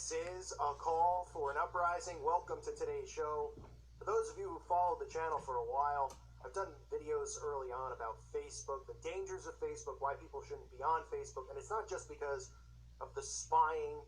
This is a call for an uprising. Welcome to today's show. For those of you who followed the channel for a while, I've done videos early on about Facebook, the dangers of Facebook, why people shouldn't be on Facebook, and it's not just because of the spying,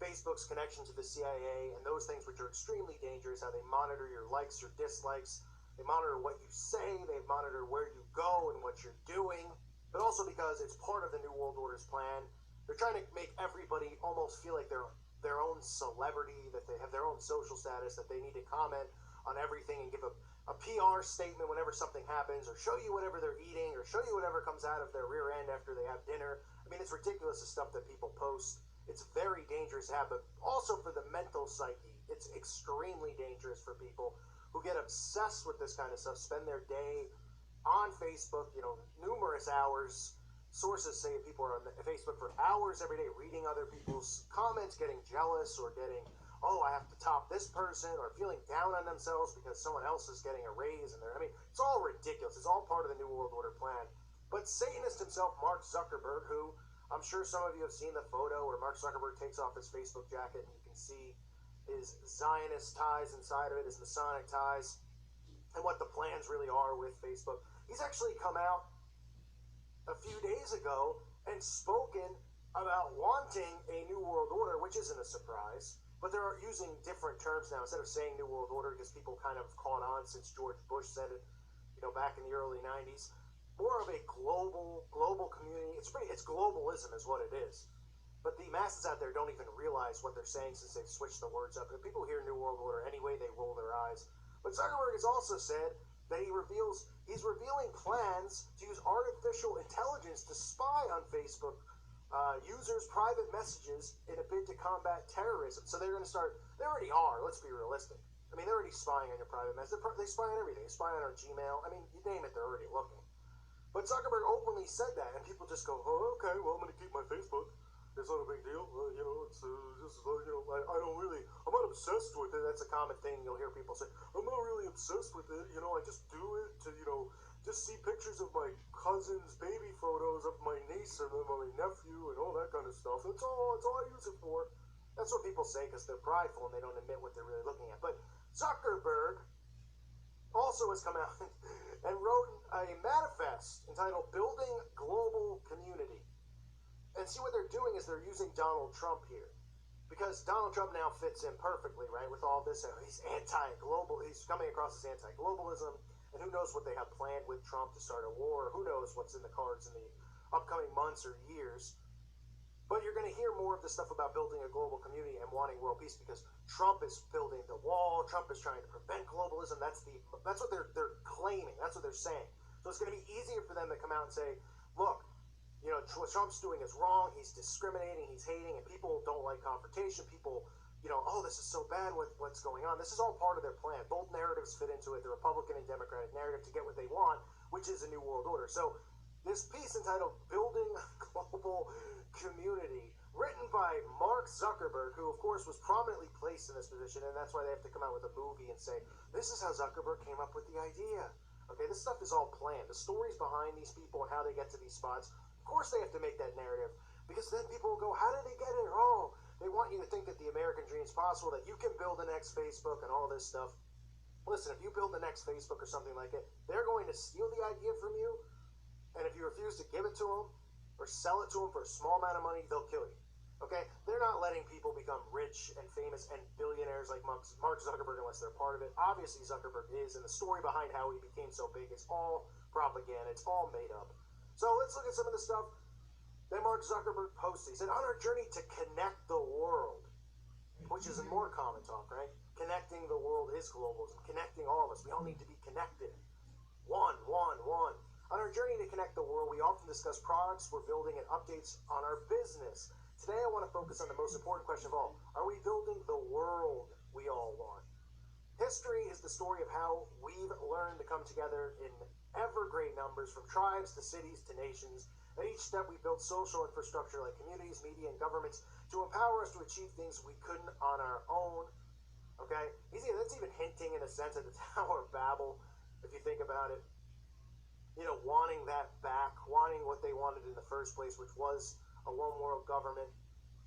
Facebook's connection to the CIA, and those things which are extremely dangerous, how they monitor your likes, your dislikes, they monitor what you say, they monitor where you go and what you're doing, but also because it's part of the New World Order's plan. They're trying to make everybody almost feel like they're their own celebrity, that they have their own social status, that they need to comment on everything and give a PR statement whenever something happens, or show you whatever they're eating, or show you whatever comes out of their rear end after they have dinner. I mean, it's ridiculous, the stuff that people post. It's very dangerous to have, but also for the mental psyche, it's extremely dangerous for people who get obsessed with this kind of stuff, spend their day on Facebook, numerous hours. Sources say people are on Facebook for hours every day reading other people's comments, getting jealous, or getting, oh, I have to top this person, or feeling down on themselves because someone else is getting a raise. It's all ridiculous. It's all part of the New World Order plan. But Satanist himself, Mark Zuckererg, who I'm sure some of you have seen the photo where Mark Zuckererg takes off his Facebook jacket and you can see his Zionist ties inside of it, his Masonic ties, and what the plans really are with Facebook. He's actually come out a few days ago and spoken about wanting a New World Order, which isn't a surprise, but they're using different terms now. Instead of saying New World Order, because people kind of caught on since George Bush said it, back in the early 90s, more of a global community. It's globalism is what it is. But the masses out there don't even realize what they're saying since they've switched the words up. If people hear New World Order anyway, they roll their eyes. But Zuckererg has also said that he's revealing plans to use artificial intelligence to spy on Facebook users' private messages in a bid to combat terrorism. So they're going to start, they already are, let's be realistic. They're already spying on your private messages. They spy on everything. They spy on our Gmail. You name it, they're already looking. But Zuckererg openly said that, and people just go, oh, okay, well, I'm going to keep my Facebook. It's not a big deal. I'm not obsessed with it. That's a common thing you'll hear people say. I'm not really obsessed with it. I just do it to, just see pictures of my cousin's baby photos of my niece and my nephew and all that kind of stuff. That's all I use it for. That's what people say because they're prideful and they don't admit what they're really looking at. But Zuckererg also has come out and wrote a manifest entitled Building Global Community. And see, what they're doing is they're using Donald Trump here. Because Donald Trump now fits in perfectly, right, with all this. He's anti-global. He's coming across as anti-globalism. And who knows what they have planned with Trump to start a war. Who knows what's in the cards in the upcoming months or years. But you're going to hear more of the stuff about building a global community and wanting world peace because Trump is building the wall. Trump is trying to prevent globalism. That's what they're claiming. That's what they're saying. So it's going to be easier for them to come out and say, look, what Trump's doing is wrong, he's discriminating, he's hating, and people don't like confrontation. People, oh, this is so bad, what's going on? This is all part of their plan. Both narratives fit into it, the Republican and Democratic narrative, to get what they want, which is a New World Order. So this piece entitled Building Global Community, written by Mark Zuckererg, who, of course, was prominently placed in this position, and that's why they have to come out with a movie and say, this is how Zuckererg came up with the idea. Okay, this stuff is all planned. The stories behind these people and how they get to these spots, of course they have to make that narrative, because then people will go, how did they get it? Oh, they want you to think that the American dream is possible, that you can build the next Facebook and all this stuff. Listen, if you build the next Facebook or something like it, they're going to steal the idea from you, and if you refuse to give it to them or sell it to them for a small amount of money, they'll kill you. Okay? They're not letting people become rich and famous and billionaires like Mark Zuckererg unless they're part of it. Obviously, Zuckererg is, and the story behind how he became so big is all propaganda. It's all made up. So let's look at some of the stuff that Mark Zuckererg posted. He said, on our journey to connect the world, which is a more common talk, right? Connecting the world is globalism. Connecting all of us. We all need to be connected. One. On our journey to connect the world, we often discuss products we're building and updates on our business. Today, I want to focus on the most important question of all. Are we building the world we all want? History is the story of how we've learned to come together in ever great numbers, from tribes to cities to nations. At each step, we built social infrastructure like communities, media, and governments to empower us to achieve things we couldn't on our own. Okay? That's even hinting in a sense at the Tower of Babel, if you think about it. Wanting that back, wanting what they wanted in the first place, which was a one world government.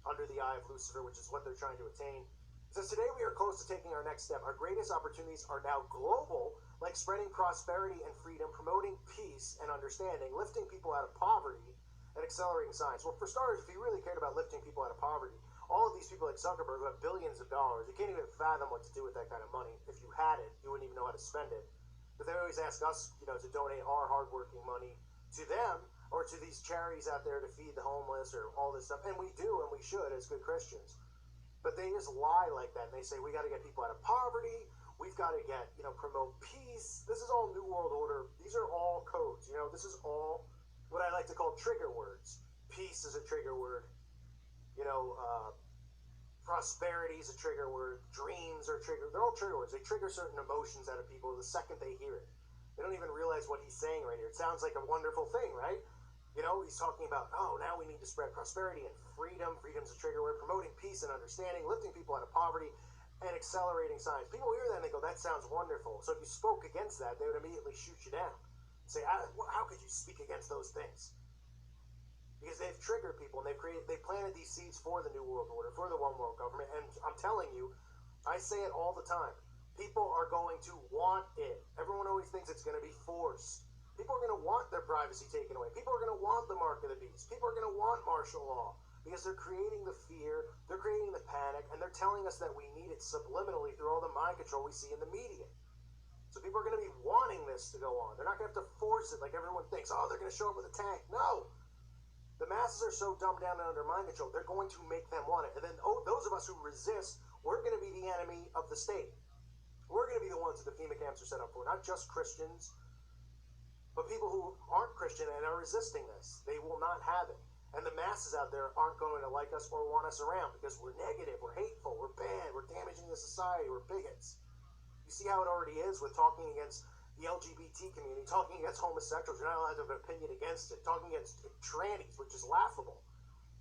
under the eye of Lucifer, which is what they're trying to attain. It says, today we are close to taking our next step. Our greatest opportunities are now global, like spreading prosperity and freedom, promoting peace and understanding, lifting people out of poverty, and accelerating science. Well, for starters, if you really cared about lifting people out of poverty, all of these people like Zuckererg who have billions of dollars, you can't even fathom what to do with that kind of money. If you had it, you wouldn't even know how to spend it. But they always ask us, to donate our hardworking money to them or to these charities out there to feed the homeless or all this stuff. And we do, and we should as good Christians. But they just lie like that, and they say, we got to get people out of poverty, we've got to get, promote peace. This is all New World Order. These are all codes, this is all what I like to call trigger words. Peace is a trigger word. Prosperity is a trigger word. Dreams are trigger. They're all trigger words. They trigger certain emotions out of people the second they hear it. They don't even realize what he's saying right here. It sounds like a wonderful thing, right? He's talking about, now we need to spread prosperity and freedom. Freedom's a trigger word. Promoting peace and understanding, lifting people out of poverty, and accelerating science. People hear that and they go, that sounds wonderful. So if you spoke against that, they would immediately shoot you down. Say, how could you speak against those things? Because they've triggered people, and they planted these seeds for the New World Order, for the One World Government, and I'm telling you, I say it all the time, people are going to want it. Everyone always thinks it's going to be forced. People are going to want their privacy taken away. People are going to want the mark of the beast. People are going to want martial law, because they're creating the fear, they're creating the panic, and they're telling us that we need it subliminally through all the mind control we see in the media. So people are going to be wanting this to go on. They're not going to have to force it like everyone thinks, they're going to show up with a tank. No! The masses are so dumbed down and under mind control, they're going to make them want it. And then, those of us who resist, we're going to be the enemy of the state. We're going to be the ones that the FEMA camps are set up for. Not just Christians, but people who aren't Christian and are resisting this. They will not have it. And the masses out there aren't going to like us or want us around because we're negative, we're hateful, we're bad, we're damaging the society, we're bigots. You see how it already is with talking against the LGBT community, talking against homosexuals. You're not allowed to have an opinion against it. Talking against trannies, which is laughable,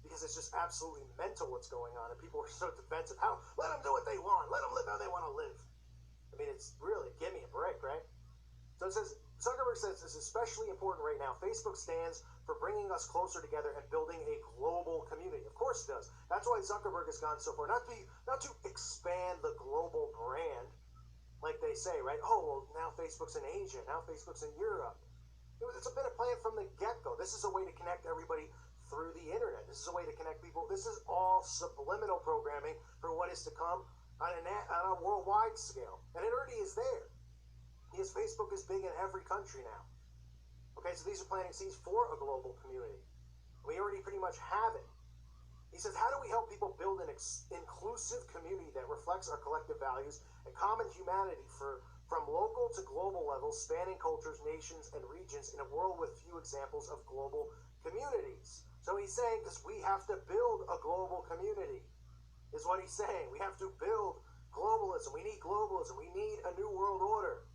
because it's just absolutely mental what's going on, and people are so defensive. Let them do what they want. Let them live how they want to live. I mean, it's really, give me a break, right? So it says, Zuckererg says it's especially important right now. Facebook stands for bringing us closer together and building a global community. Of course it does. That's why Zuckererg has gone so far. Not to expand the global brand, like they say, right? Now Facebook's in Asia. Now Facebook's in Europe. It's been a plan from the get-go. This is a way to connect everybody through the internet. This is a way to connect people. This is all subliminal programming for what is to come on a worldwide scale. And it already is there. Because Facebook is big in every country now. Okay, so these are planting seeds for a global community. We already pretty much have it. He says, how do we help people build an inclusive community that reflects our collective values and common humanity from local to global levels, spanning cultures, nations, and regions in a world with few examples of global communities? So he's saying, because we have to build a global community, is what he's saying. We have to build globalism. We need globalism. We need a new world order.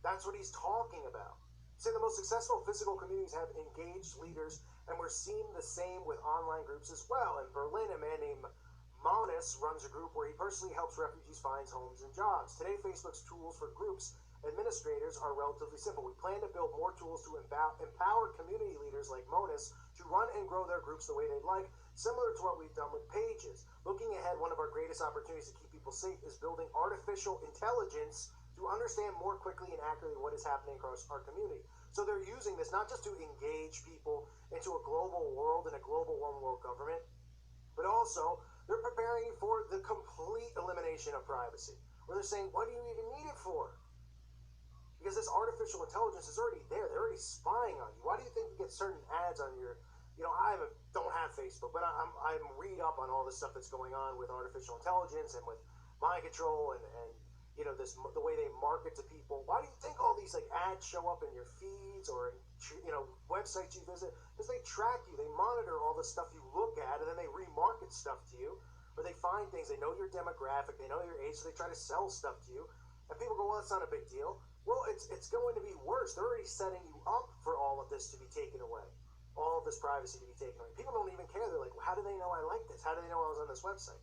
That's what he's talking about. He said the most successful physical communities have engaged leaders, and we're seeing the same with online groups as well. In Berlin, a man named Maunus runs a group where he personally helps refugees find homes and jobs. Today, Facebook's tools for groups administrators are relatively simple. We plan to build more tools to empower community leaders like Maunus to run and grow their groups the way they'd like, similar to what we've done with Pages. Looking ahead, one of our greatest opportunities to keep people safe is building artificial intelligence to understand more quickly and accurately what is happening across our community. So they're using this not just to engage people into a global world and a global one world government, but also they're preparing you for the complete elimination of privacy. Where they're saying, what do you even need it for? Because this artificial intelligence is already there. They're already spying on you. Why do you think you get certain ads on your, I don't have Facebook, but I'm read up on all this stuff that's going on with artificial intelligence and with mind control and the way they market to people. Why do you think all these ads show up in your feeds or websites you visit? Because they track you, they monitor all the stuff you look at, and then they remarket stuff to you, or they find things. They know your demographic, they know your age, so they try to sell stuff to you. And people go, well, it's not a big deal. Well, it's going to be worse. They're already setting you up for all of this to be taken away, all of this privacy to be taken away. People don't even care. They're like, well, how do they know I like this? How do they know I was on this website?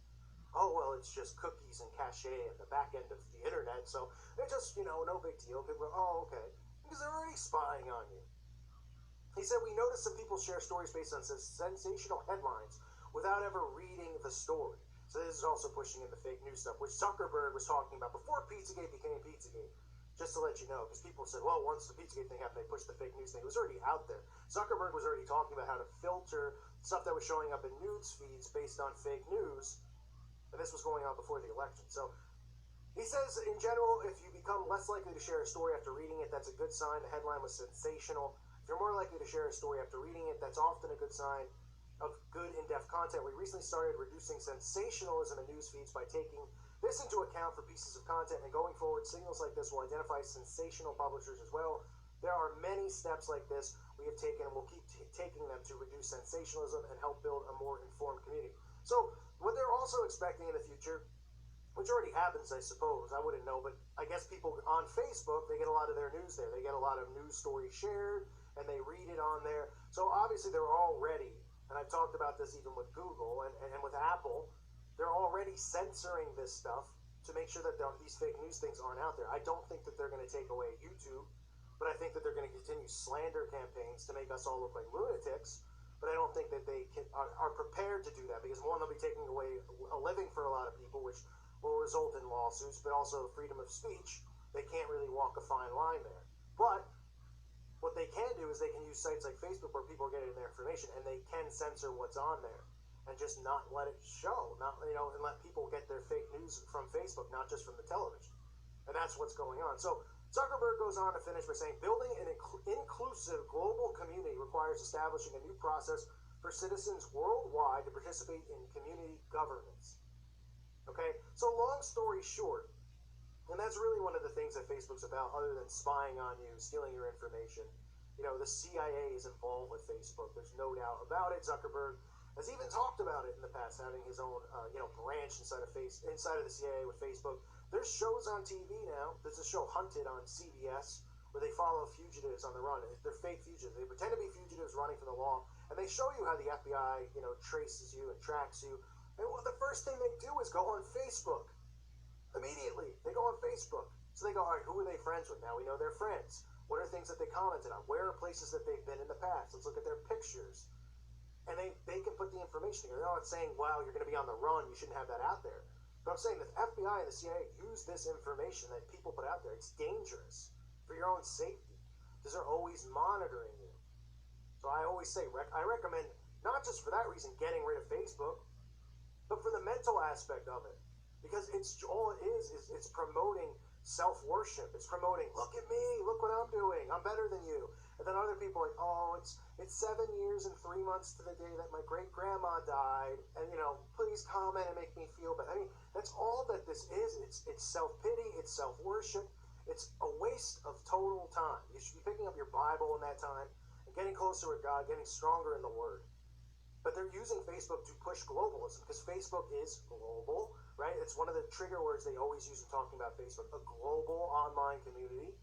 Oh, well, it's just cookies and cache at the back end of the internet, so they're just, no big deal. People go, oh, okay. Because they're already spying on you. He said, we noticed some people share stories based on sensational headlines without ever reading the story. So this is also pushing in the fake news stuff, which Zuckererg was talking about before Pizzagate became Pizzagate. Just to let you know, because people said, well, once the Pizzagate thing happened, they pushed the fake news thing. It was already out there. Zuckererg was already talking about how to filter stuff that was showing up in news feeds based on fake news, and this was going on before the election. So he says, in general, if you become less likely to share a story after reading it, that's a good sign. The headline was sensational. If you're more likely to share a story after reading it, that's often a good sign of good in-depth content. We recently started reducing sensationalism in news feeds by taking this into account for pieces of content, and going forward, signals like this will identify sensational publishers as well. There are many steps like this we have taken, and we'll keep taking them to reduce sensationalism and help build a more informed community. So what they're also expecting in the future, which already happens, I suppose, I wouldn't know, but I guess people on Facebook, they get a lot of their news there. They get a lot of news stories shared, and they read it on there. So obviously they're already, and I've talked about this even with Google and with Apple, they're already censoring this stuff to make sure that these fake news things aren't out there. I don't think that they're going to take away YouTube, but I think that they're going to continue slander campaigns to make us all look like lunatics. But I don't think that they are prepared to do that, because one, they'll be taking away a living for a lot of people, which will result in lawsuits, but also freedom of speech. They can't really walk a fine line there. But what they can do is they can use sites like Facebook where people are getting their information, and they can censor what's on there and just not let it show, and let people get their fake news from Facebook, not just from the television. And that's what's going on. So Zuckererg goes on to finish by saying, building an inclusive global community requires establishing a new process for citizens worldwide to participate in community governance. Okay, so long story short, and that's really one of the things that Facebook's about, other than spying on you, stealing your information. The CIA is involved with Facebook. There's no doubt about it. Zuckererg has even talked about it in the past, having his own, branch inside of the CIA with Facebook. There's shows on TV now. There's a show, Hunted, on CBS, where they follow fugitives on the run. They're fake fugitives. They pretend to be fugitives running from the law, and they show you how the FBI, traces you and tracks you. And the first thing they do is go on Facebook. Immediately, they go on Facebook. So they go, all right, who are they friends with? Now we know they're friends. What are things that they commented on? Where are places that they've been in the past? Let's look at their pictures. And they can put the information together. They're not saying, wow, you're going to be on the run, you shouldn't have that out there. But I'm saying that the FBI and the CIA use this information that people put out there. It's dangerous for your own safety, because they're always monitoring you. So I always say, I recommend, not just for that reason, getting rid of Facebook, but for the mental aspect of it. Because all it is it's promoting self-worship. It's promoting, look at me, look what I'm doing, I'm better than you. And then other people are like, oh, it's 7 years and 3 months to the day that my great-grandma died, and, please comment and make me feel better. I mean, that's all that this is. It's self-pity, it's self-worship, it's a waste of total time. You should be picking up your Bible in that time and getting closer with God, getting stronger in the Word. But they're using Facebook to push globalism, because Facebook is global, right? It's one of the trigger words they always use in talking about Facebook, a global online community,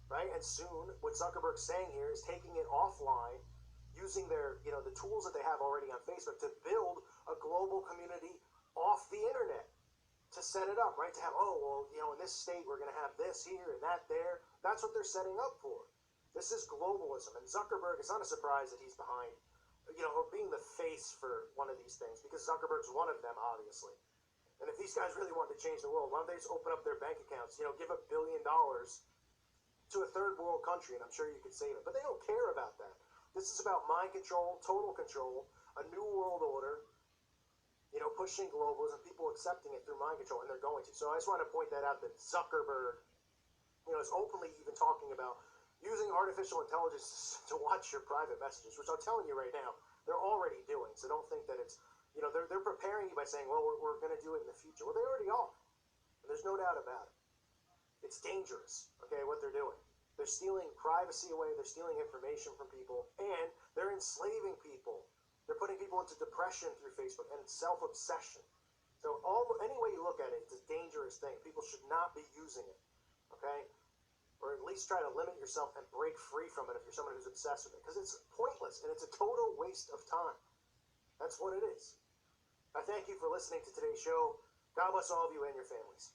right? And soon, what Zuckererg's saying here is taking it offline, using their, the tools that they have already on Facebook to build a global community off the internet, to set it up, right? To have, in this state, we're going to have this here and that there. That's what they're setting up for. This is globalism. And Zuckererg, it's not a surprise that he's behind, or being the face for one of these things, because Zuckererg's one of them, obviously. And if these guys really wanted to change the world, why don't they just open up their bank accounts, give $1 billion to a third world country, and I'm sure you could save it. But they don't care about that. This is about mind control, total control, a new world order, pushing globalism, people accepting it through mind control, and they're going to. So I just want to point that out, that Zuckererg, is openly even talking about using artificial intelligence to watch your private messages, which I'm telling you right now, they're already doing. So don't think that it's, they're preparing you by saying, well, we're going to do it in the future. Well, they already are. And there's no doubt about it. It's dangerous, okay, what they're doing. They're stealing privacy away, they're stealing information from people, and they're enslaving people. They're putting people into depression through Facebook and self-obsession. So any way you look at it, it's a dangerous thing. People should not be using it, okay? Or at least try to limit yourself and break free from it if you're someone who's obsessed with it. Because it's pointless, and it's a total waste of time. That's what it is. I thank you for listening to today's show. God bless all of you and your families.